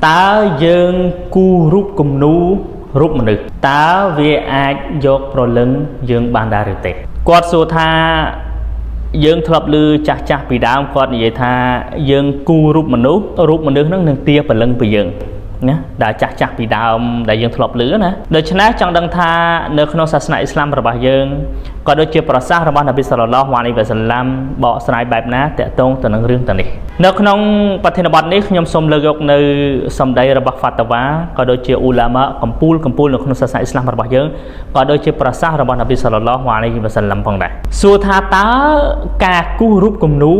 ta dương cu rúp cùng nu rúp mà được ta về ai dọc pro lưng dương ban đa rực quạt số tha dương thập lư chặt chặt bị đau quạt vậy tha dương cu rúp mà nước nó nâng tia và lưng bị dương nhá đã chặt chặt bị đau đại dương thập lư nè đời chấn trong đăng tha nơi khôn sát na Islam rồi bà dương có đôi chia prasah rồi bà Nabi sallallahu alaihi wasallam bỏ sải bài ná tệ tôn từ năng riêng từ này nơi khônประเทศบัดนี้ខ្ញុំសូមលើកយកនៅសម្ដីរបស់ Fatwa ក៏ដូចជា Ulama កំពូលនៅក្នុងសាសនាអ៊ីស្លាមរបស់យើងក៏ដូចជាប្រសាសន៍របស់ Nabi sallallahu alaihi wasallam ផងដែរសួរថាតើការគូររូបគំនូ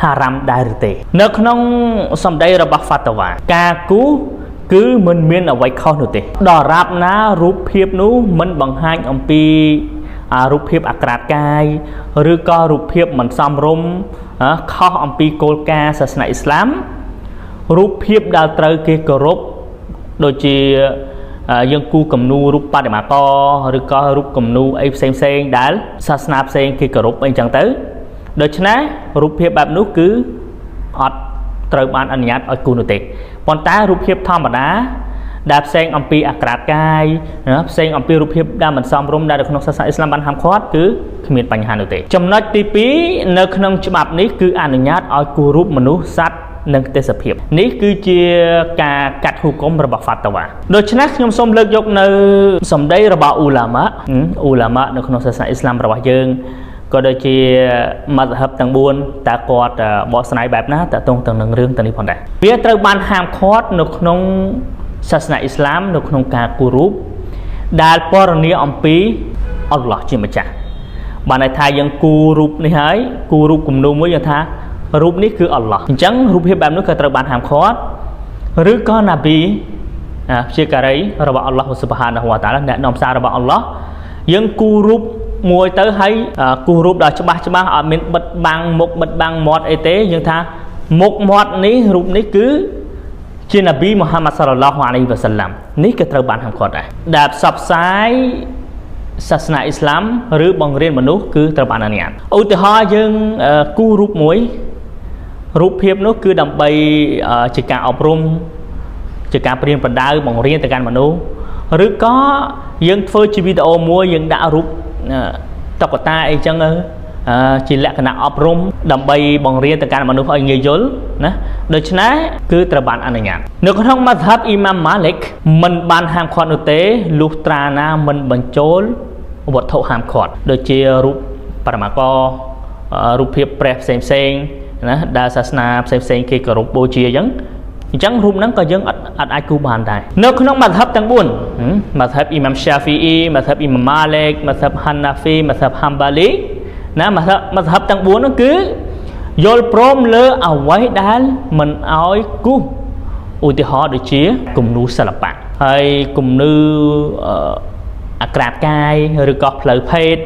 ហារ៉ាមដែរឬទេនៅក្នុងសម្ដីរបស់ Fatwa ការគូគឺមិនមានអ្វីខុសនោះទេដល់រាប់ណារូបភាពនោះមិនបង្ហាញអំពីរូបភាពអាក្រាតកាយឬក៏រូបភាពមិនសមរម្យខុសអំពីគោលការណ៍សាសនាអ៊ីស្លាមរូបភាពដែលត្រូវគេគោរពដូចជាយើងគូគំនូរូបបដិមាករឬក៏រូបគំនូអីផ្សេងដែលសាសនាផ្សេងគេគោរពអីចឹងទៅដូច្នេះរូបភាពបែបនោះគឺអត់ត្រូវបានអនុញ្ញាតឲ្យគូនោះទេប៉ុន្តែរូបភាពធម្មតាដែលផ្សេងអំពីអាក្រាតកាយផ្សេងអំពីរូបភាពដែលមិនសមរម្យដែលនៅក្នុងសាសនាអ៊ីស្លាមបានហាមឃាត់គឺគ្មានបញ្ហានោះទេចំណុចទី2នៅក្នុងច្បាប់នេះគឺអនុញ្ញាតឲ្យគូរូបមនុស្សសត្វនិងទេសភាពនេះគឺជាការកាត់ហុគមរបស់ Fatwa ដូច្នេះខ្ញុំសូមលើកយកនៅសម្ដីរបស់ Ulama នៅក្នុងសាសនាអ៊ីស្លាមរបស់យើងក៏ដូចជា mazhab ទាំង4តើគាត់បកស្រាយបែបណាតើតទៅនឹងរឿងទាំងនេះផងដែរវាត្រូវបានហាមឃាត់នៅក្នុងសាសនាអ៊ីស្លាមនៅក្នុងការគូរូបដែលពណ៌នាអំពីអល់ឡោះជាម្ចាស់បានន័យថាយើងគូរូបនេះហើយគូរូបគំនូមួយយើងថារូបនេះគឺអល់ឡោះអញ្ចឹងរូបភាពបែបនោះក៏ត្រូវបានហាមឃាត់ឬក៏ណាប៊ីព្យាការីរបស់អល់ឡោះស៊ុបហានហូវតាឡាអ្នកនាំសាររបស់អល់ឡោះយើងគូរូបមួយទៅហើយគូរូបដល់ច្បាស់អត់មានបិទបាំងមុខបិទបាំងមាត់អីទេយើងថាមុខមាត់នេះរូបនេះគឺជាណាប៊ីមូហាម៉ាត់សាឡឡោះអាឡៃហ៊ីវ៉ាសាឡាំនេះក៏ត្រូវបានហាមឃាត់ដែរដែលផ្សព្វផ្សាយសាសនាអ៊ីស្លាមឬបង្រៀនមនុស្សគឺត្រូវបានអនុញ្ញាតឧទាហរណ៍យើងគូរូបមួយរូបភាពនោះគឺដើម្បីជាការអប់រំជាការព្រៀនប្រដៅបង្រៀនទៅកាន់មនុស្សឬក៏យើងធ្វើជាវីដេអូមួយយើងដាក់រូបតុក្កតាអីចឹងជាលក្ខណៈអប់រំដើម្បីបង្រៀនទៅកាន់មនុស្សឲ្យងាយយល់ណាដូច្នេះគឺត្រូវបានអនុញ្ញាតនៅក្នុង mazhab Imam Malik មិនបានហាមឃាត់នោះទេលុះត្រាណាមិនបញ្ចូលវត្ថុហាមឃាត់ដូចជារូបបរមកររូបភាពព្រះផ្សេងណាដែលសាសនាផ្សេងគេគោរពបូជាអញ្ចឹងរូបហ្នឹងក៏យើងអត់អាចគូបានដែរនៅក្នុង mazhab ទាំង4 mazhab Imam Shafi'i mazhab Imam Malik mazhab Hanafi mazhab Hanbali ណា mazhab ទាំង4នោះគឺយល់ព្រមលើអ្វីដែលមិនឲ្យគូឧទាហរណ៍ដូចជាគំនូសិល្បៈហើយគំនូអាក្រាតកាយឬក៏ផ្លូវភេទ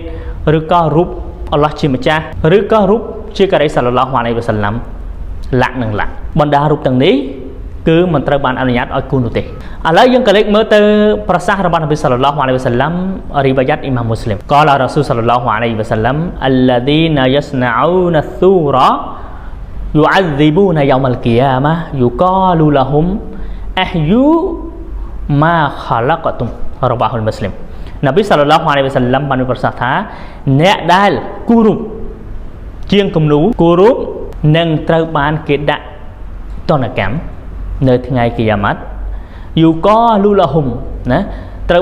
ឬក៏រូបអល់ឡោះជាម្ចាស់ឬក៏រូបជាការីសាឡឡោះអាឡៃហ៊ីវ៉ាសាឡាំលាក់បណ្ដារូបទាំងនេះគឺមិនត្រូវបានអនុញ្ញាតឲ្យគូនោះទេឥឡូវយើងក៏លេចមើលទៅប្រសាសន៍របស់នប៊ីសាឡឡោះអាឡៃហ៊ីវ៉ាសាឡាំរីវ៉ាយ៉ាត់អ៊ីម៉ាមមូស្លីមកលរ៉ាស៊ូលសាឡឡោះអាឡៃហ៊ីវ៉ាសាឡាំអល្លាឌីណាយ៉ាស្ណាអ៊ូណាស៊ូរ៉ាយូអាហ្ស៊ីប៊ូណាយោមអលគីយ៉ាម៉ាយូកាលូឡាហុំអះយូម៉ាខាឡាកតុមរបស់អ៊ុលមូស្លីមនប៊ីសាឡឡោះអាឡៃហ៊ីវ៉ាសាឡាំបានប្រសាសន៍ថាអ្នកដែលគូរូបជាងគំនូគូរូបនឹងត្រូវបានគេដាក់ទណ្ឌកម្មនៅថ្ងៃគីយ៉ាម៉ាត់យូកលូឡាហុំណាត្រូ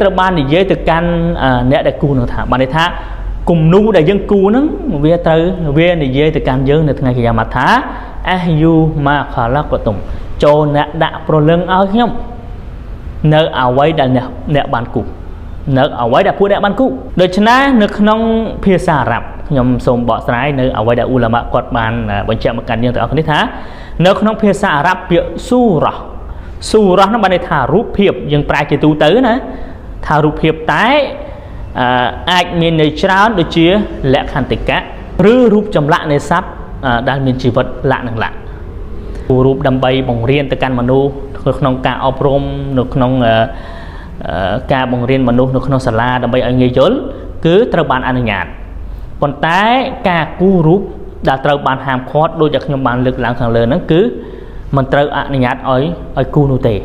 វបាននិយាយទៅកាន់អ្នកដែលគូនោះថាបានន័យថាគំនូដែលយើងគូហ្នឹងវានិយាយទៅកាន់យើងនៅថ្ងៃគីយ៉ាម៉ាត់ថាអះយូម៉ាខាឡាកតុមចូលអ្នកដាក់ប្រលឹងឲ្យខ្ញុំនៅអ្វីដែលអ្នកបានគូនៅអ្វីដែលពួកអ្នកបានគូដូច្នេះនៅក្នុងភាសាអារ៉ាប់ខ្ញុំសូមបកស្រាយនៅអ្វីដែលអ៊ូឡាម៉ាគាត់បានបញ្ជាក់មកកាន់យើងទាំងអស់គ្នាថានៅក្នុងភាសាអារ៉ាប់ពាក្យស៊ូរ៉ាហ្នឹងបានន័យថារូបភាពយើងប្រែជាទូទៅណាថារូបភាពតែអាចមានន័យច្រើនដូចជាលក្ខន្តិកៈឬរូបចម្លាក់នៃសត្វដែលមានជីវិតលក្ខណៈរូបដើម្បីបង្រៀនទៅកាន់មនុស្សក្នុងការអប់រំនៅក្នុងការបង្រៀនមនុស្សនៅក្នុងសាលាដើម្បីឲ្យងាយយល់គឺត្រូវបានអនុញ្ញាតប៉ុន្តែការគូររូបដែលត្រូវបានហាមឃាត់ដូចដែលខ្ញុំបានលើកឡើងខាងលើហ្នឹងគឺ មិនត្រូវអនុញ្ញាតឲ្យគូនោះទេ